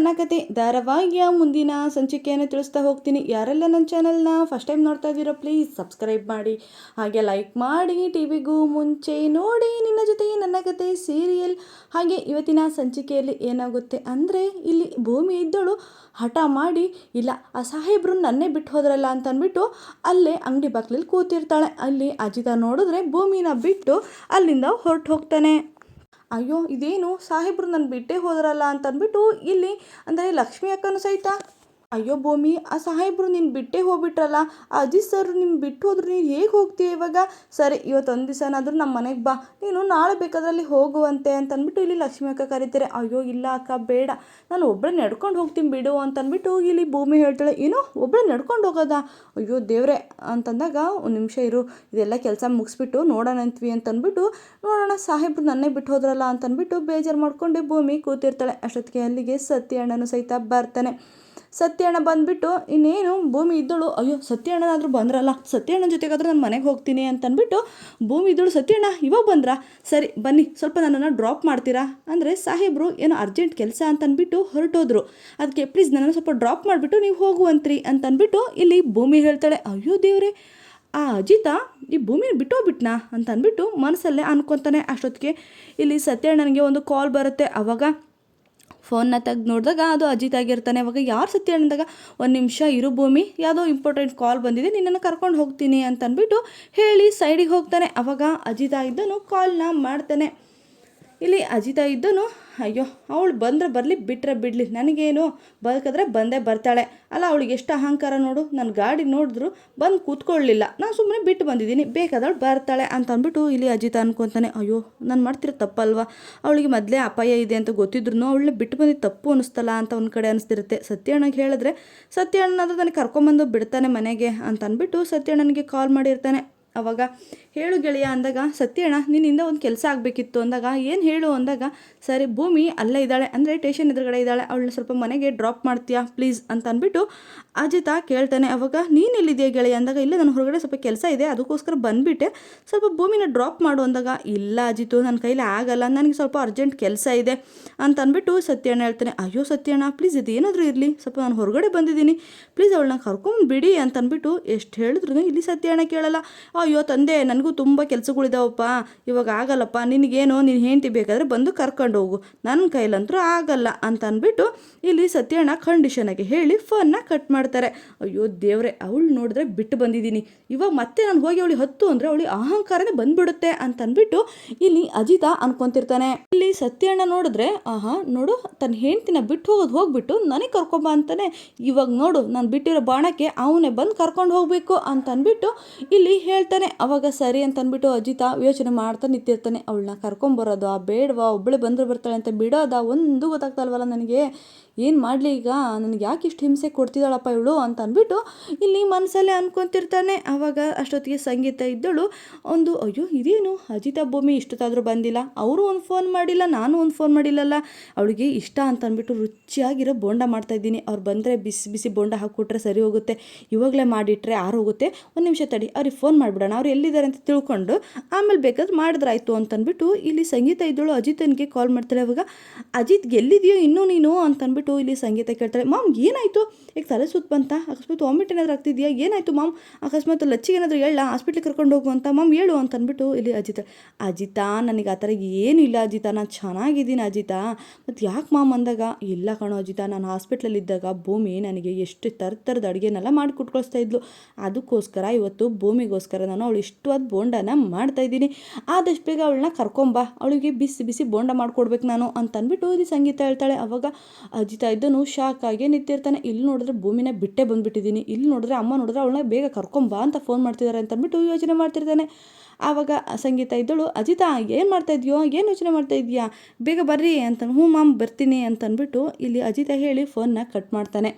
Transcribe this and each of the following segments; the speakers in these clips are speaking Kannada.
ನನ್ನ ಕತೆ ಧಾರಾವಾಹಿಯ ಮುಂದಿನ ಸಂಚಿಕೆಯನ್ನು ತಿಳಿಸ್ತಾ ಹೋಗ್ತೀನಿ. ಯಾರೆಲ್ಲ ನನ್ನ ಚಾನಲ್ನ ಫಸ್ಟ್ ಟೈಮ್ ನೋಡ್ತಾ ಇದ್ದೀರೋ ಪ್ಲೀಸ್ ಸಬ್ಸ್ಕ್ರೈಬ್ ಮಾಡಿ, ಹಾಗೆ ಲೈಕ್ ಮಾಡಿ. ಟಿವಿಗೂ ಮುಂಚೆ ನೋಡಿ ನಿನ್ನ ಜೊತೆ ನನ್ನ ಕತೆ ಸೀರಿಯಲ್. ಹಾಗೆ ಇವತ್ತಿನ ಸಂಚಿಕೆಯಲ್ಲಿ ಏನಾಗುತ್ತೆ ಅಂದರೆ, ಇಲ್ಲಿ ಭೂಮಿ ಇದ್ದಳು ಹಠ ಮಾಡಿ, ಇಲ್ಲ ಆ ಸಾಹೇಬ್ರು ನನ್ನೇ ಬಿಟ್ಟು ಹೋದ್ರಲ್ಲ ಅಂತ ಅಂದ್ಬಿಟ್ಟು ಅಲ್ಲೇ ಅಂಗಡಿ ಬಾಗಿಲಲ್ಲಿ ಕೂತಿರ್ತಾಳೆ. ಅಲ್ಲಿ ಅಜಿತ ನೋಡಿದ್ರೆ ಭೂಮಿನ ಬಿಟ್ಟು ಅಲ್ಲಿಂದ ಹೊರಟು ಹೋಗ್ತಾನೆ. ಅಯ್ಯೋ ಇದೇನು ಸಾಹೇಬ್ರು ನನ್ನ ಬಿಟ್ಟೇ ಹೋದ್ರಲ್ಲ ಅಂತ ಅಂದ್ಬಿಟ್ಟು ಇಲ್ಲಿ ಅಂದರೆ ಲಕ್ಷ್ಮಿ ಅಕ್ಕನೂ ಸಹಿತ, ಅಯ್ಯೋ ಭೂಮಿ ಆ ಸಾಹೇಬ್ರು ನೀನು ಬಿಟ್ಟೇ ಹೋಗ್ಬಿಟ್ರಲ್ಲ, ಆ ಅಜಿತ್ ಸರ್ ನಿನ್ನ ಬಿಟ್ಟು ಹೋದ್ರು, ನೀನು ಹೇಗೆ ಹೋಗ್ತೀಯ ಇವಾಗ? ಸರಿ ಇವತ್ತೊಂದು ದಿವಸನಾದರೂ ನಮ್ಮ ಮನೆಗೆ ಬಾ, ನೀನು ನಾಳೆ ಬೇಕಾದ್ರಲ್ಲಿ ಹೋಗುವಂತೆ ಅಂತ ಅಂದ್ಬಿಟ್ಟು ಇಲ್ಲಿ ಲಕ್ಷ್ಮಿ ಅಕ್ಕ ಕರೀತಾರೆ. ಅಯ್ಯೋ ಇಲ್ಲ ಅಕ್ಕ ಬೇಡ, ನಾನು ಒಬ್ಬಳೇ ನಡ್ಕೊಂಡು ಹೋಗ್ತೀನಿ ಬಿಡು ಅಂತ ಅಂದ್ಬಿಟ್ಟು ಇಲ್ಲಿ ಭೂಮಿ ಹೇಳ್ತಾಳೆ. ಏನೋ ಒಬ್ಬಳೇ ನಡ್ಕೊಂಡು ಹೋಗೋದಾ? ಅಯ್ಯೋ ದೇವ್ರೆ ಅಂತಂದಾಗ ಒಂದು ನಿಮಿಷ ಇರು, ಇದೆಲ್ಲ ಕೆಲಸ ಮುಗಿಸ್ಬಿಟ್ಟು ನೋಡೋಣ ಅಂತ್ವಿ ಅಂತ ಅಂದ್ಬಿಟ್ಟು ನೋಡೋಣ ಸಾಹೇಬ್ರು ನನ್ನೇ ಬಿಟ್ಟು ಹೋದ್ರಲ್ಲ ಅಂತ ಅಂದ್ಬಿಟ್ಟು ಬೇಜಾರು ಮಾಡ್ಕೊಂಡೆ ಭೂಮಿ ಕೂತಿರ್ತಾಳೆ. ಅಷ್ಟೊತ್ತಿಗೆ ಅಲ್ಲಿಗೆ ಸತ್ಯ ಅಣ್ಣನೂ ಸಹಿತ ಬರ್ತಾನೆ. ಸತ್ಯಣ್ಣ ಬಂದುಬಿಟ್ಟು ಇನ್ನೇನು ಭೂಮಿ ಇದ್ದಳು, ಅಯ್ಯೋ ಸತ್ಯಣ್ಣನಾದರೂ ಬಂದ್ರಲ್ಲ, ಸತ್ಯಣ್ಣನ ಜೊತೆಗಾದ್ರೂ ನಾನು ಮನೆಗೆ ಹೋಗ್ತೀನಿ ಅಂತಂದ್ಬಿಟ್ಟು ಭೂಮಿ ಇದ್ದಳು. ಸತ್ಯಣ್ಣ ಇವಾಗ ಬಂದ್ರಾ? ಸರಿ ಬನ್ನಿ, ಸ್ವಲ್ಪ ನನ್ನನ್ನು ಡ್ರಾಪ್ ಮಾಡ್ತೀರಾ ಅಂದರೆ ಸಾಹೇಬರು ಏನೋ ಅರ್ಜೆಂಟ್ ಕೆಲಸ ಅಂತಂದ್ಬಿಟ್ಟು ಹೊರಟೋದ್ರು, ಅದಕ್ಕೆ ಪ್ಲೀಸ್ ನನ್ನನ್ನು ಸ್ವಲ್ಪ ಡ್ರಾಪ್ ಮಾಡಿಬಿಟ್ಟು ನೀವು ಹೋಗುವಂತ್ರಿ ಅಂತಂದ್ಬಿಟ್ಟು ಇಲ್ಲಿ ಭೂಮಿ ಹೇಳ್ತಾಳೆ. ಅಯ್ಯೋ ದೇವ್ರೆ, ಆ ಅಜಿತ ಈ ಭೂಮಿನ ಬಿಟ್ಟೋಗ್ಬಿಟ್ನಾ ಅಂತ ಅಂದ್ಬಿಟ್ಟು ಮನಸ್ಸಲ್ಲೇ ಅನ್ಕೊತಾನೆ. ಅಷ್ಟೊತ್ತಿಗೆ ಇಲ್ಲಿ ಸತ್ಯಣ್ಣನಿಗೆ ಒಂದು ಕಾಲ್ ಬರುತ್ತೆ. ಅವಾಗ ಫೋನ್ನ ತೆಗ್ದು ನೋಡಿದಾಗ ಅದು ಅಜಿತ್ ಆಗಿರ್ತಾನೆ. ಅವಾಗ ಯಾರು ಸತ್ಯ ಅಂದಾಗ, ಒಂದು ನಿಮಿಷ ಇರು ಭೂಮಿ, ಯಾವುದೋ ಇಂಪಾರ್ಟೆಂಟ್ ಕಾಲ್ ಬಂದಿದೆ, ನಿನ್ನನ್ನು ಕರ್ಕೊಂಡು ಹೋಗ್ತೀನಿ ಅಂತ ಅಂದ್ಬಿಟ್ಟು ಹೇಳಿ ಸೈಡಿಗೆ ಹೋಗ್ತಾನೆ. ಅವಾಗ ಅಜಿತ ಇದ್ದನು ಕಾಲ್ನ ಮಾಡ್ತಾನೆ. ಇಲ್ಲಿ ಅಜಿತ ಇದ್ದನು, ಅಯ್ಯೋ ಅವಳು ಬಂದರೆ ಬರಲಿ, ಬಿಟ್ಟರೆ ಬಿಡಲಿ, ನನಗೇನು, ಬೇಕಾದ್ರೆ ಬಂದೇ ಬರ್ತಾಳೆ ಅಲ್ಲ, ಅವಳಿಗೆ ಎಷ್ಟು ಅಹಂಕಾರ ನೋಡು, ನನ್ನ ಗಾಡಿ ನೋಡಿದ್ರು ಬಂದು ಕೂತ್ಕೊಳ್ಳಲಿಲ್ಲ, ನಾನು ಸುಮ್ಮನೆ ಬಿಟ್ಟು ಬಂದಿದ್ದೀನಿ, ಬೇಕಾದವಳು ಬರ್ತಾಳೆ ಅಂತ ಅಂದ್ಬಿಟ್ಟು ಇಲ್ಲಿ ಅಜಿತ ಅನ್ಕೊತಾನೆ. ಅಯ್ಯೋ ನಾನು ಮಾಡ್ತಿರೋ ತಪ್ಪಲ್ವಾ, ಅವಳಿಗೆ ಮೊದಲೇ ಅಪಾಯ ಇದೆ ಅಂತ ಗೊತ್ತಿದ್ರು ಅವಳನ್ನ ಬಿಟ್ಟು ಬಂದಿದ್ದು ತಪ್ಪು ಅನ್ನಿಸ್ತಲ್ಲ ಅಂತ ಒಂದು ಕಡೆ ಅನಿಸ್ತಿರುತ್ತೆ. ಸತ್ಯಣ್ಣಗೆ ಹೇಳಿದ್ರೆ ಸತ್ಯಣ್ಣನಾದ್ರೂ ನನಗೆ ಕರ್ಕೊಂಬಂದು ಬಿಡ್ತಾನೆ ಮನೆಗೆ ಅಂತ ಅಂದ್ಬಿಟ್ಟು ಸತ್ಯಣ್ಣನಿಗೆ ಕಾಲ್ ಮಾಡಿರ್ತಾನೆ. ಅವಾಗ ಹೇಳು ಗೆಳೆಯ ಅಂದಾಗ, ಸತ್ಯಣ್ಣ ನಿನ್ನಿಂದ ಒಂದು ಕೆಲಸ ಆಗಬೇಕಿತ್ತು ಅಂದಾಗ, ಏನು ಹೇಳು ಅಂದಾಗ, ಸರಿ ಭೂಮಿ ಅಲ್ಲೇ ಇದ್ದಾಳೆ ಅಂದರೆ ಸ್ಟೇಷನ್ ಎದುರುಗಡೆ ಇದ್ದಾಳೆ, ಅವಳನ್ನ ಸ್ವಲ್ಪ ಮನೆಗೆ ಡ್ರಾಪ್ ಮಾಡ್ತೀಯಾ ಪ್ಲೀಸ್ ಅಂತ ಅಂದ್ಬಿಟ್ಟು ಅಜಿತ ಕೇಳ್ತಾನೆ. ಅವಾಗ ನೀನು ಎಲ್ಲಿದೆಯಾ ಗೆಳೆಯ ಅಂದಾಗ, ಇಲ್ಲ ನಾನು ಹೊರಗಡೆ ಸ್ವಲ್ಪ ಕೆಲಸ ಇದೆ ಅದಕ್ಕೋಸ್ಕರ ಬಂದುಬಿಟ್ಟೆ, ಸ್ವಲ್ಪ ಭೂಮಿನ ಡ್ರಾಪ್ ಮಾಡು ಅಂದಾಗ, ಇಲ್ಲ ಅಜಿತು ನನ್ನ ಕೈಲಿ ಆಗಲ್ಲ, ನನಗೆ ಸ್ವಲ್ಪ ಅರ್ಜೆಂಟ್ ಕೆಲಸ ಇದೆ ಅಂತ ಅಂದ್ಬಿಟ್ಟು ಸತ್ಯಣ್ಣ ಹೇಳ್ತಾನೆ. ಅಯ್ಯೋ ಸತ್ಯಣ್ಣ ಪ್ಲೀಸ್ ಇದೇನಾದರೂ ಇರಲಿ, ಸ್ವಲ್ಪ ನಾನು ಹೊರಗಡೆ ಬಂದಿದ್ದೀನಿ, ಪ್ಲೀಸ್ ಅವಳನ್ನ ಕರ್ಕೊಂಡು ಬಿಡಿ ಅಂತ ಅಂದ್ಬಿಟ್ಟು ಎಷ್ಟು ಹೇಳಿದ್ರು ಇಲ್ಲಿ ಸತ್ಯಣ್ಣ ಕೇಳಲ್ಲ. ಅಯ್ಯೋ ತಂದೆ ನನಗೂ ತುಂಬ ಕೆಲಸಗಳಿದಾವಪ್ಪ, ಇವಾಗ ಆಗಲ್ಲಪ್ಪ, ನಿನಗೇನೋ ನೀನು ಹೆಂಡ್ತಿ ಬೇಕಾದರೆ ಬಂದು ಕರ್ಕೊಂಡು ಹೋಗು, ನನ್ನ ಕೈಲಂತರೂ ಆಗಲ್ಲ ಅಂತ ಅಂದ್ಬಿಟ್ಟು ಇಲ್ಲಿ ಸತ್ಯಣ್ಣ ಕಂಡೀಷನಾಗಿ ಹೇಳಿ ಫೋನ್ನ ಕಟ್ ಮಾಡ್ತಾರೆ. ಅಯ್ಯೋ ದೇವ್ರೆ, ಅವಳು ನೋಡಿದ್ರೆ ಬಿಟ್ಟು ಬಂದಿದ್ದೀನಿ, ಇವಾಗ ಮತ್ತೆ ನಾನು ಹೋಗಿ ಅವಳಿಗೆ ಹತ್ತು ಅಂದರೆ ಅವಳಿಗೆ ಅಹಂಕಾರನೇ ಬಂದ್ಬಿಡುತ್ತೆ ಅಂತ ಅಂದ್ಬಿಟ್ಟು ಇಲ್ಲಿ ಅಜಿತ ಅನ್ಕೊಂತಿರ್ತಾನೆ. ಇಲ್ಲಿ ಸತ್ಯಣ್ಣ ನೋಡಿದ್ರೆ ಆಹಾ ನೋಡು, ತನ್ನ ಹೆಂಡ್ತಿನ ಬಿಟ್ಟು ಹೋಗ್ಬಿಟ್ಟು ನನಗೆ ಕರ್ಕೊಂಬ ಅಂತಾನೆ, ಇವಾಗ ನೋಡು ನಾನು ಬಿಟ್ಟಿರೋ ಬಾಣಕ್ಕೆ ಅವನೇ ಬಂದು ಕರ್ಕೊಂಡು ಹೋಗಬೇಕು ಅಂತ ಅಂದ್ಬಿಟ್ಟು ಇಲ್ಲಿ ಹೇಳ್ತಾನೆ. ಅವಾಗ ಸರಿ ಅಂತ ಅಂದ್ಬಿಟ್ಟು ಅಜಿತ ಯೋಚನೆ ಮಾಡ್ತಾ ನಿಂತಿರ್ತಾನೆ. ಅವಳನ್ನ ಕರ್ಕೊಂಬರೋದಾ ಬೇಡವಾ, ಒಬ್ಬಳೆ ಬಂದರೆ ಬರ್ತಾಳೆ ಅಂತ ಬಿಡೋದಾ ಒಂದು ಗೊತ್ತಾಗ್ತಲ್ವಲ್ಲ ನನಗೆ, ಏನು ಮಾಡಲಿ ಈಗ, ನನಗೆ ಯಾಕೆ ಇಷ್ಟು ಹಿಂಸೆ ಕೊಡ್ತಿದ್ದಾಳಪ್ಪ ಇವಳು ಅಂತ ಅಂದ್ಬಿಟ್ಟು ಇಲ್ಲಿ ಮನಸ್ಸಲ್ಲೇ ಅನ್ಕೊತಿರ್ತಾನೆ. ಆವಾಗ ಅಷ್ಟೊತ್ತಿಗೆ ಸಂಗೀತ ಇದ್ದಳು ಒಂದು, ಅಯ್ಯೋ ಇದೇನು ಅಜಿತ ಭೂಮಿ ಇಷ್ಟೊತ್ತಾದರೂ ಬಂದಿಲ್ಲ, ಅವರು ಒಂದು ಫೋನ್ ಮಾಡಿಲ್ಲ, ನಾನು ಒಂದು ಫೋನ್ ಮಾಡಿಲ್ಲಲ್ಲ, ಅವಳಿಗೆ ಇಷ್ಟ ಅಂತ ಅಂದ್ಬಿಟ್ಟು ರುಚಿಯಾಗಿರೋ ಬೋಂಡ ಮಾಡ್ತಾಯಿದ್ದೀನಿ, ಅವ್ರು ಬಂದರೆ ಬಿಸಿ ಬಿಸಿ ಬೋಂಡ ಹಾಕ್ಕೊಟ್ರೆ ಸರಿ ಹೋಗುತ್ತೆ, ಇವಾಗಲೇ ಮಾಡಿಟ್ರೆ ಆರೋಗುತ್ತೆ, ಒಂದು ನಿಮಿಷ ತಡಿ ಅವ್ರಿಗೆ ಫೋನ್ ಮಾಡಿಬಿಡೋಣ, ಅವ್ರು ಎಲ್ಲಿದ್ದಾರೆ ಅಂತ ತಿಳ್ಕೊಂಡು ಆಮೇಲೆ ಬೇಕಾದ್ರೆ ಮಾಡಿದ್ರಾಯ್ತು ಅಂತಂದ್ಬಿಟ್ಟು ಇಲ್ಲಿ ಸಂಗೀತ ಇದ್ದಳು ಅಜಿತನಿಗೆ ಕಾಲ್ ಮಾಡ್ತಾಳೆ. ಅವಾಗ ಅಜಿತ್ ಎಲ್ಲಿದೆಯೋ ಇನ್ನೂ ನೀನು ಅಂತ ಅಂದ್ಬಿಟ್ಟು ಇಲ್ಲಿ ಸಂಗೀತ ಕೇಳ್ತಾಳೆ. ಮಾಮ್ ಏನಾಯಿತು, ಈಗ ತಲೆ ಸುತ್ತ ಬಂತ, ಅಕಸ್ಮಾತ್ ವಾಮಿಟ್ ಏನಾದರೂ ಆಗ್ತಿದೆಯಾ, ಏನಾಯಿತು ಮಾಮ್, ಅಕಸ್ಮಾತ್ ಲಚ್ಚಿಗೆ ಏನಾದರೂ ಹೇಳ ಹಾಸ್ಪಿಟ್ಲಿಗೆ ಕರ್ಕೊಂಡು ಹೋಗು ಅಂತ ಮಾಮ್ ಹೇಳು ಅಂತ ಅಂದ್ಬಿಟ್ಟು ಇಲ್ಲಿ ಅಜಿತ ನನಗೆ ಆ ಥರ ಏನೂ ಇಲ್ಲ ಅಜಿತ, ನಾನು ಚೆನ್ನಾಗಿದ್ದೀನಿ ಅಜಿತ, ಮತ್ತು ಯಾಕೆ ಮಾಮ್ ಅಂದಾಗ, ಇಲ್ಲ ಕಣೋ ಅಜಿತ, ನಾನು ಹಾಸ್ಪಿಟ್ಲಲ್ಲಿದ್ದಾಗ ಭೂಮಿ ನನಗೆ ಎಷ್ಟು ಥರದ ಅಡುಗೆನೆಲ್ಲ ಮಾಡಿ ಕುಟ್ಕೊಳಿಸ್ತಾ ಇದ್ಲು, ಅದಕ್ಕೋಸ್ಕರ ಇವತ್ತು ಭೂಮಿಗೋಸ್ಕರ ನಾನು ಅವಳು ಇಷ್ಟವಾದ ಬೋಂಡನ ಮಾಡ್ತಾಯಿದ್ದೀನಿ, ಆದಷ್ಟು ಬೇಗ ಅವಳನ್ನ ಕರ್ಕೊಂಬಾ, ಅವಳಿಗೆ ಬಿಸಿ ಬಿಸಿ ಬೋಂಡ ಮಾಡಿಕೊಡ್ಬೇಕು ನಾನು ಅಂತ ಅಂದ್ಬಿಟ್ಟು ಇಲ್ಲಿ ಸಂಗೀತ ಹೇಳ್ತಾಳೆ. ಅವಾಗ ಅಜಿತ ಇದ್ದನು ಶಾಕ್ ಆಗಿ ನಿಂತಿರ್ತಾನೆ. ಇಲ್ಲಿ ನೋಡಿದ್ರೆ ಭೂಮಿನ ಬಿಟ್ಟೇ ಬಂದುಬಿಟ್ಟಿದ್ದೀನಿ, ಇಲ್ಲಿ ನೋಡಿದ್ರೆ ಅಮ್ಮ ನೋಡಿದ್ರೆ ಅವಳನ್ನ ಬೇಗ ಕರ್ಕೊಂಬಾ ಅಂತ ಫೋನ್ ಮಾಡ್ತಿದ್ದಾರೆ ಅಂತ ಅಂದ್ಬಿಟ್ಟು ಯೋಚನೆ ಮಾಡ್ತಿರ್ತಾನೆ. ಆವಾಗ ಸಂಗೀತ ಇದ್ದಳು, ಅಜಿತ ಏನು ಮಾಡ್ತಾಯಿದ್ಯೋ, ಏನು ಯೋಚನೆ ಮಾಡ್ತಾಯಿದ್ಯಾ, ಬೇಗ ಬರ್ರಿ ಅಂತ, ಹ್ಞೂ ಮಾಮ್ ಬರ್ತೀನಿ ಅಂತ ಅಂದ್ಬಿಟ್ಟು ಇಲ್ಲಿ ಅಜಿತ ಹೇಳಿ ಫೋನ್ನ ಕಟ್ ಮಾಡ್ತಾನೆ.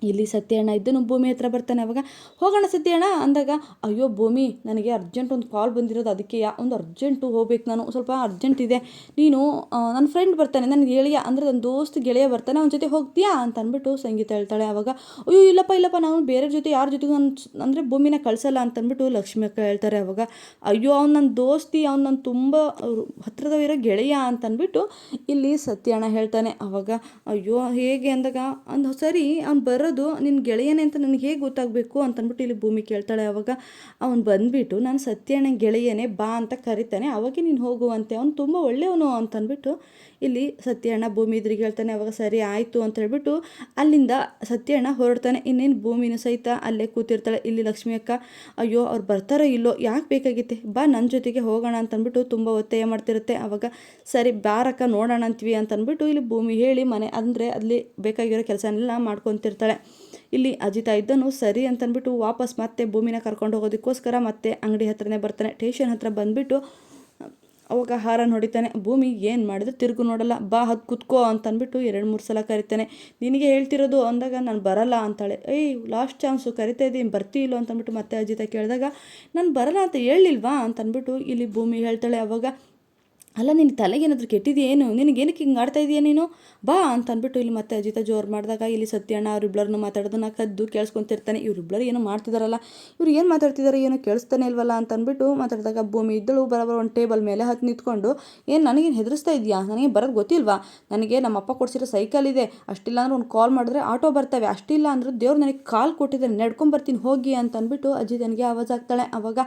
ಇಲ್ಲಿ ಸತ್ಯಣ್ಣ ಇದ್ದನು ಭೂಮಿ ಹತ್ರ ಬರ್ತಾನೆ. ಅವಾಗ ಹೋಗೋಣ ಸತ್ಯಣ್ಣ ಅಂದಾಗ, ಅಯ್ಯೋ ಭೂಮಿ, ನನಗೆ ಅರ್ಜೆಂಟ್ ಒಂದು ಕಾಲ್ ಬಂದಿರೋದು, ಅದಕ್ಕೆ ಒಂದು ಅರ್ಜೆಂಟು ಹೋಗ್ಬೇಕು, ನಾನು ಸ್ವಲ್ಪ ಅರ್ಜೆಂಟ್ ಇದೆ, ನೀನು ನನ್ನ ಫ್ರೆಂಡ್ ಬರ್ತಾನೆ, ನನ್ನ ಗೆಳೆಯ ಅಂದರೆ ನನ್ನ ದೋಸ್ತ್ ಗೆಳೆಯ ಬರ್ತಾನೆ, ಅವನ ಜೊತೆ ಹೋಗ್ತೀಯಾ ಅಂತ ಅಂದ್ಬಿಟ್ಟು ಸಂಗೀತ ಹೇಳ್ತಾಳೆ. ಅವಾಗ ಅಯ್ಯೋ ಇಲ್ಲಪ್ಪ ನಾನು ಬೇರೆ ಜೊತೆ ಯಾರ ಜೊತೆಗೂ ಅಂದರೆ ಭೂಮಿನ ಕಳಿಸಲ್ಲ ಅಂತಂದ್ಬಿಟ್ಟು ಲಕ್ಷ್ಮಿ ಅಕ್ಕ ಹೇಳ್ತಾರೆ. ಅವಾಗ ಅಯ್ಯೋ ಅವ್ನು ನನ್ನ ದೋಸ್ತಿ, ಅವ್ನು ನನ್ನ ತುಂಬ ಹತ್ರದವಿರೋ ಗೆಳೆಯ ಅಂತಂದ್ಬಿಟ್ಟು ಇಲ್ಲಿ ಸತ್ಯಣ್ಣ ಹೇಳ್ತಾನೆ. ಅವಾಗ ಅಯ್ಯೋ ಹೇಗೆ ಅಂದಾಗ ಸರಿ ಅವ್ನು ಬರೋದು ನಿನ್ನ ಗೆಳೆಯನೇ ಅಂತ ನನಗೆ ಹೇಗೆ ಗೊತ್ತಾಗಬೇಕು ಅಂತಂದ್ಬಿಟ್ಟು ಇಲ್ಲಿ ಭೂಮಿ ಕೇಳ್ತಾಳೆ. ಅವಾಗ ಅವ್ನು ಬಂದುಬಿಟ್ಟು ನಾನು ಸತ್ಯಣ್ಣ ಗೆಳೆಯನೇ ಬಾ ಅಂತ ಕರಿತಾನೆ, ಅವಾಗೆ ನೀನು ಹೋಗುವಂತೆ, ಅವ್ನು ತುಂಬ ಒಳ್ಳೆಯವನು ಅಂತಂದ್ಬಿಟ್ಟು ಇಲ್ಲಿ ಸತ್ಯಣ್ಣ ಭೂಮಿ ಎದುರಿಗೆ ಹೇಳ್ತಾನೆ. ಅವಾಗ ಸರಿ ಆಯಿತು ಅಂತ ಹೇಳ್ಬಿಟ್ಟು ಅಲ್ಲಿಂದ ಸತ್ಯಣ್ಣ ಹೊರಡ್ತಾನೆ. ಇನ್ನೇನು ಭೂಮಿನೂ ಸಹಿತ ಅಲ್ಲೇ ಕೂತಿರ್ತಾಳೆ. ಇಲ್ಲಿ ಲಕ್ಷ್ಮಿ ಅಕ್ಕ ಅಯ್ಯೋ ಅವ್ರು ಬರ್ತಾರೋ ಇಲ್ಲೋ, ಯಾಕೆ ಬೇಕಾಗಿತ್ತೆ, ಬಾ ನನ್ನ ಜೊತೆಗೆ ಹೋಗೋಣ ಅಂತಂದ್ಬಿಟ್ಟು ತುಂಬ ಒತ್ತಾಯ ಮಾಡ್ತಿರುತ್ತೆ. ಅವಾಗ ಸರಿ ಬಾರಕ್ಕ ನೋಡೋಣ ಅಂತೀವಿ ಅಂತಂದ್ಬಿಟ್ಟು ಇಲ್ಲಿ ಭೂಮಿ ಹೇಳಿ ಮನೆ ಅಂದರೆ ಅಲ್ಲಿ ಬೇಕಾಗಿರೋ ಕೆಲಸನೆಲ್ಲ ಮಾಡ್ಕೊತಿರ್ತಾಳೆ. ಇಲ್ಲಿ ಅಜಿತಾ ಇದ್ದನು ಸರಿ ಅಂತಂದ್ಬಿಟ್ಟು ವಾಪಸ್ ಮತ್ತೆ ಭೂಮಿನ ಕರ್ಕೊಂಡು ಹೋಗೋದಕ್ಕೋಸ್ಕರ ಮತ್ತೆ ಅಂಗಡಿ ಹತ್ರನೇ ಬರ್ತಾನೆ. ಸ್ಟೇಷನ್ ಹತ್ರ ಬಂದುಬಿಟ್ಟು ಅವಾಗ ಹಾರನ್ ಹೊಡಿತಾನೆ. ಭೂಮಿ ಏನು ಮಾಡಿದ್ರೆ ತಿರುಗು ನೋಡಲ್ಲ, ಬಾ ಹತ್ತು ಕುತ್ಕೋ ಅಂತಂದ್ಬಿಟ್ಟು 2-3 ಸಲ ಕರಿತಾನೆ. ನಿನಗೆ ಹೇಳ್ತಿರೋದು ಅಂದಾಗ ನಾನು ಬರಲ್ಲ ಅಂತಾಳೆ. ಲಾಸ್ಟ್ ಚಾನ್ಸು ಕರಿತಾ ಇದ್ದೀನಿ, ಬರ್ತೀಯಿಲ್ಲೋ ಅಂತಂದ್ಬಿಟ್ಟು ಮತ್ತೆ ಅಜಿತಾ ಕೇಳಿದಾಗ ನಾನು ಬರಲ್ಲ ಅಂತ ಹೇಳಿಲ್ವಾ ಅಂತಂದ್ಬಿಟ್ಟು ಇಲ್ಲಿ ಭೂಮಿ ಹೇಳ್ತಾಳೆ. ಅವಾಗ ಅಲ್ಲ ನಿನ್ನ ತಲೆಗೇನಾದರೂ ಕೆಟ್ಟಿದೆಯೇನು, ನಿನಗೇನಕ್ಕೆ ಹಿಂಗೆ ಆಡ್ತಾ ಇದೆಯಾ ನೀನು, ಬಾ ಅಂತ ಅಂದ್ಬಿಟ್ಟು ಇಲ್ಲಿ ಮತ್ತೆ ಅಜಿತಾ ಜೋರು ಮಾಡಿದಾಗ ಇಲ್ಲಿ ಸತ್ಯಣ್ಣ ಅವರಿಬ್ಬರನ್ನು ಮಾತಾಡೋದನ್ನ ಕದ್ದು ಕೇಳಿಸ್ಕೊತಿರ್ತಾನೆ. ಇವರಿಬ್ಬರು ಏನೋ ಮಾಡ್ತಿದಾರಲ್ಲ, ಇವ್ರು ಏನು ಮಾತಾಡ್ತಿದ್ದಾರೆ ಏನೋ ಕೇಳಿಸ್ತಾನೆ ಇಲ್ವಲ್ಲ ಅಂತ ಅಂದ್ಬಿಟ್ಟು ಮಾತಾಡಿದಾಗ ಭೂಮಿ ಇದ್ದಳು ಬರೋಬರ ಒಂದು ಟೇಬಲ್ ಮೇಲೆ ಹತ್ತು ನಿಂತ್ಕೊಂಡು, ಏನು ನನಗೇನು ಹೆದರಿಸ್ತಾ ಇದೆಯಾ, ನನಗೆ ಬರೋದು ಗೊತ್ತಿಲ್ವಾ, ನನಗೆ ನಮ್ಮ ಅಪ್ಪ ಕೊಡಿಸಿರೋ ಸೈಕಲ್ ಇದೆ, ಅಷ್ಟಿಲ್ಲ ಅಂದ್ರೆ ಒಂದು ಕಾಲ್ ಮಾಡಿದ್ರೆ ಆಟೋ ಬರ್ತವೆ, ಅಷ್ಟಿಲ್ಲ ಅಂದ್ರೆ ದೇವ್ರು ನನಗೆ ಕಾಲ್ ಕೊಟ್ಟಿದ್ದಾರೆ, ನಡ್ಕೊಂಬರ್ತೀನಿ ಹೋಗಿ ಅಂತ ಅಂದ್ಬಿಟ್ಟು ಅಜಿತನಿಗೆ ಆವಾಜ್ ಆಗ್ತಾಳೆ. ಅವಾಗ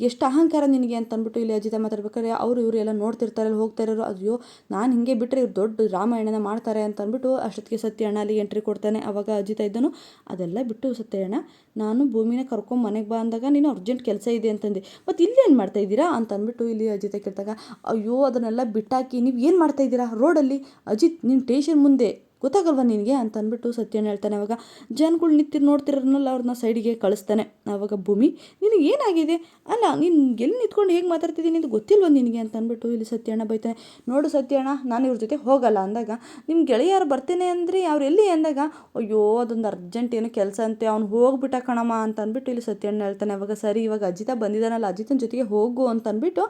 ಎಷ್ಟು ಅಹಂಕಾರ ನಿನಗೆ ಅಂತ ಅಂದ್ಬಿಟ್ಟು ಇಲ್ಲಿ ಅಜಿತಾ ಮಾತಾಡ್ಬೇಕಾದ್ರೆ ಇವರು ಎಲ್ಲ ನೋಡ್ತಿರ್ತಾರೆ, ಹೋಗ್ತಾ ಇರೋರು, ಅಯ್ಯೋ ನಾನು ಹಿಂಗೆ ಬಿಟ್ಟರೆ ಇವ್ರು ದೊಡ್ಡ ರಾಮಾಯಣನ ಮಾಡ್ತಾರೆ ಅಂತ ಅಂದ್ಬಿಟ್ಟು ಅಷ್ಟೊತ್ತಿಗೆ ಸತ್ಯಣ್ಣ ಅಲ್ಲಿ ಎಂಟ್ರಿ ಕೊಡ್ತಾನೆ. ಅವಾಗ ಅಜಿತಾ ಇದ್ದನು ಅದೆಲ್ಲ ಬಿಟ್ಟು ಸತ್ಯಣ್ಣ, ನಾನು ಭೂಮಿನ ಕರ್ಕೊಂಡು ಮನೆಗೆ ಬಾ ಅಂದಾಗ ನೀನು ಅರ್ಜೆಂಟ್ ಕೆಲಸ ಇದೆ ಅಂತಂದೆ, ಮತ್ತು ಇಲ್ಲಿ ಏನು ಮಾಡ್ತಾ ಇದ್ದೀರಾ ಅಂತ ಅಂದ್ಬಿಟ್ಟು ಇಲ್ಲಿ ಅಜಿತಾ ಕೇಳ್ದಾಗ, ಅಯ್ಯೋ ಅದನ್ನೆಲ್ಲ ಬಿಟ್ಟಾಕಿ ನೀವು ಏನು ಮಾಡ್ತಾ ಇದ್ದೀರಾ ರೋಡಲ್ಲಿ, ಅಜಿತ್ ನಿಮ್ಮ ಸ್ಟೇಷನ್ ಮುಂದೆ ಗೊತ್ತಾಗಲ್ವ ನಿನಗೆ ಅಂತ ಅಂದ್ಬಿಟ್ಟು ಸತ್ಯಣ್ಣ ಹೇಳ್ತಾನೆ. ಅವಾಗ ಜನಗಳು ನೋಡ್ತಿರೋರ್ನಲ್ಲ ಅವ್ರನ್ನ ಸೈಡಿಗೆ ಕಳಿಸ್ತಾನೆ. ಆವಾಗ ಭೂಮಿ ನಿನಗೆ ಏನಾಗಿದೆ, ಅಲ್ಲ ನೀನು ಎಲ್ಲಿ ನಿಂತ್ಕೊಂಡು ಹೇಗೆ ಮಾತಾಡ್ತಿದ್ದೀನಿ ಅಂತ ಗೊತ್ತಿಲ್ವ ನಿನಗೆ ಅಂತ ಅಂದ್ಬಿಟ್ಟು ಇಲ್ಲಿ ಸತ್ಯಣ್ಣ ಬೈತಾನೆ. ನೋಡು ಸತ್ಯಣ್ಣ, ನಾನು ಇವ್ರ ಜೊತೆ ಹೋಗಲ್ಲ ಅಂದಾಗ, ನಿಮ್ಮ ಗೆಳೆಯರು ಬರ್ತೇನೆ ಅಂದರೆ ಅವ್ರು ಎಲ್ಲಿ ಅಂದಾಗ, ಅಯ್ಯೋ ಅದೊಂದು ಅರ್ಜೆಂಟ್ ಏನೋ ಕೆಲಸ ಅಂತೆ, ಅವ್ನು ಹೋಗ್ಬಿಟ್ಟ ಕಣಮ್ಮ ಅಂತ ಅಂದ್ಬಿಟ್ಟು ಇಲ್ಲಿ ಸತ್ಯಣ್ಣ ಹೇಳ್ತಾನೆ. ಅವಾಗ ಸರಿ ಇವಾಗ ಅಜಿತಾ ಬಂದಿದ್ದಾನಲ್ಲ, ಅಜಿತನ ಜೊತೆಗೆ ಹೋಗು ಅಂತ ಅಂದ್ಬಿಟ್ಟು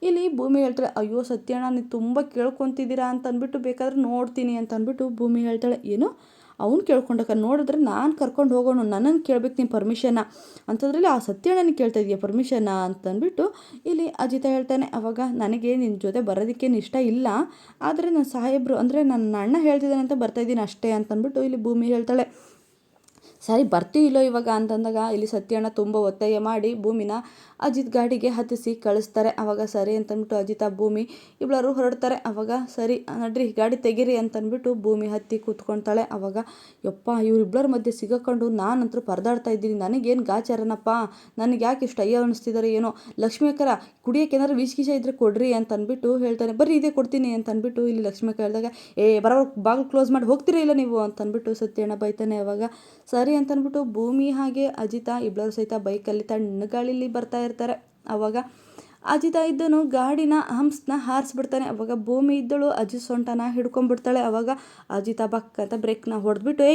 ಇಲ್ಲಿ ಭೂಮಿ ಹೇಳ್ತಾಳೆ. ಅಯ್ಯೋ ಸತ್ಯಣ್ಣ ನೀವು ತುಂಬ ಕೇಳ್ಕೊತಿದ್ದೀರಾ ಅಂತ ಅಂದ್ಬಿಟ್ಟು ಬೇಕಾದ್ರೆ ನೋಡ್ತೀನಿ ಅಂತ ಅಂದ್ಬಿಟ್ಟು ಭೂಮಿ ಹೇಳ್ತಾಳೆ. ಏನು ಅವ್ನು ಕೇಳ್ಕೊಂಡಕ್ಕ, ನೋಡಿದ್ರೆ ನಾನು ಕರ್ಕೊಂಡು ಹೋಗೋಣ, ನನ್ನನ್ನು ಕೇಳ್ಬೇಕು ನಿಮ್ಮ ಪರ್ಮಿಷನ್ನ ಅಂತಂದ್ರಲ್ಲಿ ಆ ಸತ್ಯಣ್ಣನಿಗೆ ಕೇಳ್ತಾ ಇದೆಯಾ ಪರ್ಮಿಷನ್ನ ಅಂತಂದ್ಬಿಟ್ಟು ಇಲ್ಲಿ ಅಜಿತಾ ಹೇಳ್ತಾನೆ. ಅವಾಗ ನನಗೆ ನಿನ್ನ ಜೊತೆ ಬರೋದಕ್ಕೇನು ಇಷ್ಟ ಇಲ್ಲ, ಆದರೆ ನನ್ನ ಸಾಹೇಬರು ಅಂದರೆ ನನ್ನ ಅಣ್ಣ ಹೇಳ್ತಿದ್ದಾನೆ ಅಂತ ಬರ್ತಾಯಿದ್ದೀನಿ ಅಷ್ಟೇ ಅಂತಂದ್ಬಿಟ್ಟು ಇಲ್ಲಿ ಭೂಮಿ ಹೇಳ್ತಾಳೆ. ಸರಿ ಬರ್ತೀವಿಲ್ಲೋ ಇವಾಗ ಅಂತಂದಾಗ ಇಲ್ಲಿ ಸತ್ಯಣ್ಣ ತುಂಬ ಒತ್ತಾಯ ಮಾಡಿ ಭೂಮಿನ ಅಜಿತ್ ಗಾಡಿಗೆ ಹತ್ತಿಸಿ ಕಳಿಸ್ತಾರೆ. ಅವಾಗ ಸರಿ ಅಂತಂದ್ಬಿಟ್ಟು ಅಜಿತಾ ಭೂಮಿ ಇಬ್ಬರು ಹೊರಡ್ತಾರೆ. ಅವಾಗ ಸರಿ ನಡ್ರಿ ಗಾಡಿ ತೆಗೀರಿ ಅಂತಂದ್ಬಿಟ್ಟು ಭೂಮಿ ಹತ್ತಿ ಕೂತ್ಕೊಳ್ತಾಳೆ. ಅವಾಗ ಯಪ್ಪ ಇವರಿಬ್ಬರ ಮಧ್ಯೆ ಸಿಗಕೊಂಡು ನಾನಂತರೂ ಪರದಾಡ್ತಾ ಇದ್ದೀನಿ, ನನಗೇನು ಗಾಚಾರನಪ್ಪ, ನನಗೆ ಯಾಕೆ ಇಷ್ಟು ಅಯ್ಯ ಅನ್ನಿಸ್ತಿದ್ದಾರೆ ಏನೋ, ಲಕ್ಷ್ಮಿ ಅಕ್ಕರ ಕುಡಿಯೋಕೆ ಏನಾದ್ರು ವಿಷ ಇದ್ರೆ ಕೊಡ್ರಿ ಅಂತ ಅಂದ್ಬಿಟ್ಟು ಹೇಳ್ತಾನೆ. ಬರ್ರಿ ಇದೇ ಕೊಡ್ತೀನಿ ಅಂತ ಅಂದ್ಬಿಟ್ಟು ಇಲ್ಲಿ ಲಕ್ಷ್ಮಿ ಅಕ್ಕ ಹೇಳಿದಾಗ, ಬರೋರು ಬಾಗಿಲು ಕ್ಲೋಸ್ ಮಾಡಿ ಹೋಗ್ತೀರಾ ಇಲ್ಲ ನೀವು ಅಂತ ಅಂದ್ಬಿಟ್ಟು ಸತ್ಯಣ್ಣ ಬೈತಾನೆ. ಅವಾಗ ಸರಿ ಅಂತಂದ್ಬಿಟ್ಟು ಭೂಮಿ ಹಾಗೆ ಅಜಿತಾ ಇಬ್ಬರು ಸಹಿತ ಬೈಕಲ್ಲಿ ತಣ್ಣಗಾಳಿಲಿ ಬರ್ತಾ ಇರ್ತಾರೆ. ಅವಾಗ ಅಜಿತಾ ಇದ್ದನು ಗಾಡಿನ ಹಂಪ್ಸ್ನ ಹಾರಿಸ್ಬಿಡ್ತಾನೆ. ಅವಾಗ ಭೂಮಿ ಇದ್ದಳು ಅಜಿತ್ ಸೊಂಟನ ಹಿಡ್ಕೊಂಡ್ಬಿಡ್ತಾಳೆ. ಅವಾಗ ಅಜಿತಾ ಬಕ್ ಅಂತ ಬ್ರೇಕ್ನ ಹೊಡೆದ್ಬಿಟ್ಟು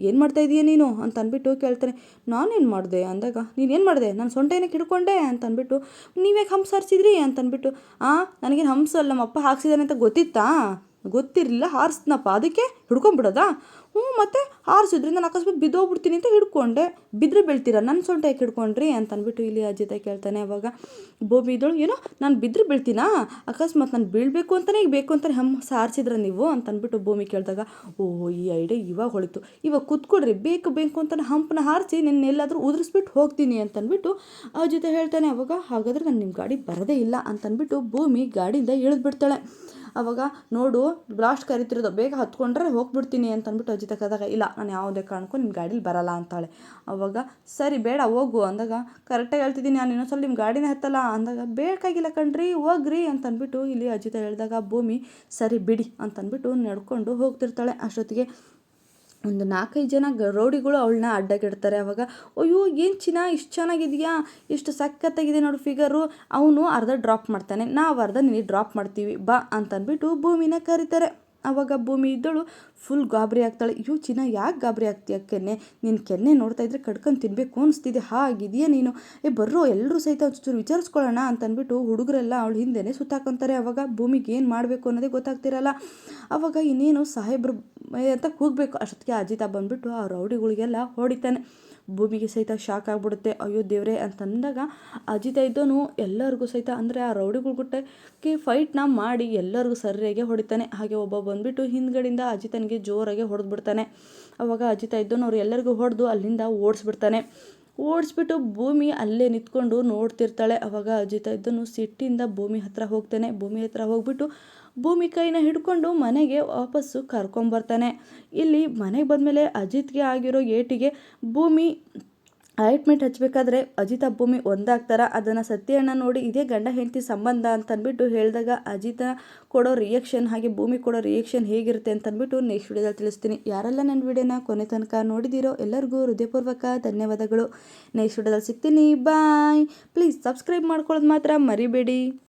ಏನು ಮಾಡ್ತಾ ಇದೀಯ ನೀನು ಅಂತ ಅಂದ್ಬಿಟ್ಟು ಕೇಳ್ತಾನೆ. ನಾನೇನು ಮಾಡಿದೆ ಅಂದಾಗ, ನೀನೇನು ಮಾಡಿದೆ, ನಾನು ಸೊಂಟ ಏನಕ್ಕೆ ಹಿಡ್ಕೊಂಡೆ ಅಂತ ಅಂದ್ಬಿಟ್ಟು, ನೀವ್ಯಾಕೆ ಹಂಪ್ಸ್ ಹಾರಿಸಿದ್ರಿ ಅಂತ ಅಂದ್ಬಿಟ್ಟು, ನನಗೇನು ಹಂಪ್ಸಲ್ಲ ನಮ್ಮಪ್ಪ ಹಾಕ್ಸಿದಾನೆ ಅಂತ ಗೊತ್ತಿತ್ತಾ, ಗೊತ್ತಿರಲಿಲ್ಲ ಹಾರಿಸ್ನಪ್ಪ, ಅದಕ್ಕೆ ಹಿಡ್ಕೊಂಡ್ಬಿಡೋದಾ, ಮತ್ತು ಹಾರಿಸಿದ್ರಿ ನಾನು ಅಕಸ್ಮಾತ್ ಬಿದ್ದೋಗ್ಬಿಡ್ತೀನಿ ಅಂತ ಹಿಡ್ಕೊಂಡೆ, ಬಿದ್ದರೆ ಬೀಳ್ತೀರಾ, ನನ್ನ ಸೊಂಟ ಯಾಕೆ ಹಿಡ್ಕೊಂಡ್ರಿ ಅಂತ ಅಂದ್ಬಿಟ್ಟು ಇಲ್ಲಿ ಅಜಿತಾ ಕೇಳ್ತಾನೆ. ಅವಾಗ ಭೂಮಿ ಇದ್ದಳು, ಏನೋ ನಾನು ಬಿದ್ದರೆ ಬೀಳ್ತೀನಾ, ಅಕಸ್ಮಾತ್ ನಾನು ಬೀಳಬೇಕು ಅಂತಲೇ ಈಗ ಬೇಕು ಅಂತಲೇ ಹಾರಿಸಿದ್ರ ನೀವು ಅಂತ ಅಂದ್ಬಿಟ್ಟು ಭೂಮಿ ಕೇಳಿದಾಗ, ಈ ಐಡಿಯಾ ಇವಾಗ ಹೊಳಿತು, ಇವಾಗ ಕೂತ್ಕೊಡ್ರಿ, ಬೇಕು ಅಂತಲೇ ಹಂಪನ್ನ ಹಾರಿಸಿ ನಿನ್ನೆಲ್ಲಾದರೂ ಉದುರಿಸ್ಬಿಟ್ಟು ಹೋಗ್ತೀನಿ ಅಂತಂದ್ಬಿಟ್ಟು ಅಜಿತಾ ಹೇಳ್ತಾನೆ. ಅವಾಗ ಹಾಗಾದರೆ ನಾನು ನಿಮ್ಮ ಗಾಡಿ ಬರೋದೇ ಇಲ್ಲ ಅಂತಂದ್ಬಿಟ್ಟು ಭೂಮಿ ಗಾಡಿಯಿಂದ ಇಳಿದ್ಬಿಡ್ತಾಳೆ. ಅವಾಗ ನೋಡು ಲಾಸ್ಟ್ ಕರಿತಿರೋದು, ಬೇಗ ಹತ್ಕೊಂಡ್ರೆ ಹೋಗ್ಬಿಡ್ತೀನಿ ಅಂತ ಅಂದ್ಬಿಟ್ಟು ಅಜಿತಾ ಕರೆದಾಗ, ಇಲ್ಲ ನಾನು ಯಾವುದೇ ಕಾರಣಕ್ಕೂ ನಿಮ್ಮ ಗಾಡೀಲಿ ಬರಲ್ಲ ಅಂತಾಳೆ. ಅವಾಗ ಸರಿ ಬೇಡ ಹೋಗು ಅಂದಾಗ, ಕರೆಕ್ಟಾಗಿ ಹೇಳ್ತಿದ್ದೀನಿ ನಾನು ಇನ್ನೊಂದ್ಸಲ ನಿಮ್ಮ ಗಾಡಿನೇ ಹತ್ತಲ್ಲ ಅಂದಾಗ, ಬೇಕಾಗಿಲ್ಲ ಕಣ್ರಿ ಹೋಗ್ರಿ ಅಂತಂದ್ಬಿಟ್ಟು ಇಲ್ಲಿ ಅಜಿತಾ ಹೇಳಿದಾಗ ಭೂಮಿ ಸರಿ ಬಿಡಿ ಅಂತಂದ್ಬಿಟ್ಟು ನಡ್ಕೊಂಡು ಹೋಗ್ತಿರ್ತಾಳೆ. ಅಷ್ಟೊತ್ತಿಗೆ ಒಂದು 4-5 ಜನ ರೌಡಿಗಳು ಅವಳನ್ನ ಅಡ್ಡಗಿಡ್ತಾರೆ. ಅವಾಗ ಅಯ್ಯೋ ಏನು ಚಿನ್ನ ಇಷ್ಟು ಚೆನ್ನಾಗಿದೆಯಾ, ಇಷ್ಟು ಸಖತ್ತಾಗಿದೆ ನೋಡು ಫಿಗರು, ಅವನು ಅರ್ಧ ಡ್ರಾಪ್ ಮಾಡ್ತಾನೆ, ನಾವು ಅರ್ಧ ನಿನಗೆ ಡ್ರಾಪ್ ಮಾಡ್ತೀವಿ ಬಾ ಅಂತಂದ್ಬಿಟ್ಟು ಭೂಮಿನ ಕರೀತಾರೆ. ಆವಾಗ ಭೂಮಿ ಇದ್ದಳು ಫುಲ್ ಗಾಬರಿ ಆಗ್ತಾಳೆ. ಅಯ್ಯೋ ಚಿನ್ನ, ಯಾಕೆ ಗಾಬರಿ ಆಗ್ತೀಯ ಕೆನ್ನೆ? ನಿನ್ನ ಕೆನ್ನೆ ನೋಡ್ತಾ ಇದ್ರೆ ಕಡ್ಕೊಂಡು ತಿನ್ಬೇಕು ಅನಿಸ್ತಿದೆ, ಹಾಗಿದೆಯಾ ನೀನು? ಬರ್ರೋ ಎಲ್ಲರೂ ಸಹಿತ ಒಂಚೂರು ವಿಚಾರಿಸ್ಕೊಳ್ಳೋಣ ಅಂತಂದ್ಬಿಟ್ಟು ಹುಡುಗರೆಲ್ಲ ಅವಳು ಹಿಂದೆನೇ ಸುತ್ತಾಕೊಂತಾರೆ. ಅವಾಗ ಭೂಮಿಗೆ ಏನು ಮಾಡಬೇಕು ಅನ್ನೋದೇ ಗೊತ್ತಾಗ್ತಿರಲ್ಲ. ಅವಾಗ ಇನ್ನೇನು ಸಾಹೇಬ್ರು ಅಂತ ಕೂಗಬೇಕು. ಅಷ್ಟೊತ್ತಿಗೆ ಅಜಿತ ಬಂದುಬಿಟ್ಟು ಆ ರೌಡಿಗಳಿಗೆಲ್ಲ ಹೊಡಿತಾನೆ. ಭೂಮಿಗೆ ಸಹಿತ ಶಾಕ್ ಆಗಿಬಿಡುತ್ತೆ. ಅಯ್ಯೋ ದೇವ್ರೆ ಅಂತಂದಾಗ ಅಜಿತ ಇದ್ದವನು ಎಲ್ಲರಿಗೂ ಸಹಿತ ಅಂದರೆ ಆ ರೌಡಿಗಳ ಗುಟ್ಟಕ್ಕೆ ಫೈಟ್ನ ಮಾಡಿ ಎಲ್ಲರಿಗೂ ಸರಿಯಾಗಿ ಹೊಡಿತಾನೆ. ಹಾಗೆ ಒಬ್ಬ ಬಂದುಬಿಟ್ಟು ಹಿಂದ್ಗಡೆಯಿಂದ ಅಜಿತನಿಗೆ ಜೋರಾಗಿ ಹೊಡೆದ್ಬಿಡ್ತಾನೆ. ಅವಾಗ ಅಜಿತ ಇದ್ದವನು ಅವ್ರು ಎಲ್ಲರಿಗೂ ಹೊಡೆದು ಅಲ್ಲಿಂದ ಓಡಿಸ್ಬಿಟ್ಟು ಭೂಮಿ ಅಲ್ಲೇ ನಿಂತ್ಕೊಂಡು ನೋಡ್ತಿರ್ತಾಳೆ. ಅವಾಗ ಅಜಿತ ಇದ್ದನು ಸಿಟ್ಟಿಂದ ಭೂಮಿ ಹತ್ರ ಹೋಗ್ತಾನೆ. ಭೂಮಿ ಹತ್ರ ಹೋಗ್ಬಿಟ್ಟು ಭೂಮಿ ಕೈನ ಹಿಡ್ಕೊಂಡು ಮನೆಗೆ ವಾಪಸ್ಸು ಕರ್ಕೊಂಬರ್ತಾನೆ. ಇಲ್ಲಿ ಮನೆಗೆ ಬಂದಮೇಲೆ ಅಜಿತ್ಗೆ ಆಗಿರೋ ಏಟಿಗೆ ಭೂಮಿ ಆಯಿಂಟ್ಮೆಂಟ್ ಹಚ್ಚಬೇಕಾದ್ರೆ ಅಜಿತ ಭೂಮಿ ಒಂದಾಗ್ತಾರ. ಅದನ್ನು ಸತ್ಯಣ್ಣ ನೋಡಿ ಇದೇ ಗಂಡ ಹೆಂಡತಿ ಸಂಬಂಧ ಅಂತಂದ್ಬಿಟ್ಟು ಹೇಳಿದಾಗ ಅಜಿತ ಕೊಡೋ ರಿಯಾಕ್ಷನ್ ಹಾಗೆ ಭೂಮಿ ಕೊಡೋ ರಿಯಾಕ್ಷನ್ ಹೇಗಿರುತ್ತೆ ಅಂತಂದ್ಬಿಟ್ಟು ನೆಕ್ಸ್ಟ್ ವಿಡಿಯೋದಲ್ಲಿ ತಿಳಿಸ್ತೀನಿ. ಯಾರೆಲ್ಲ ನನ್ನ ವಿಡಿಯೋನ ಕೊನೆ ತನಕ ನೋಡಿದಿರೋ ಎಲ್ಲರಿಗೂ ಹೃದಯಪೂರ್ವಕ ಧನ್ಯವಾದಗಳು. ನೆಕ್ಸ್ಟ್ ವಿಡಿಯೋದಲ್ಲಿ ಸಿಗ್ತೀನಿ. ಬಾಯ್. ಪ್ಲೀಸ್ ಸಬ್ಸ್ಕ್ರೈಬ್ ಮಾಡ್ಕೊಳ್ಳೋದು ಮಾತ್ರ ಮರಿಬೇಡಿ.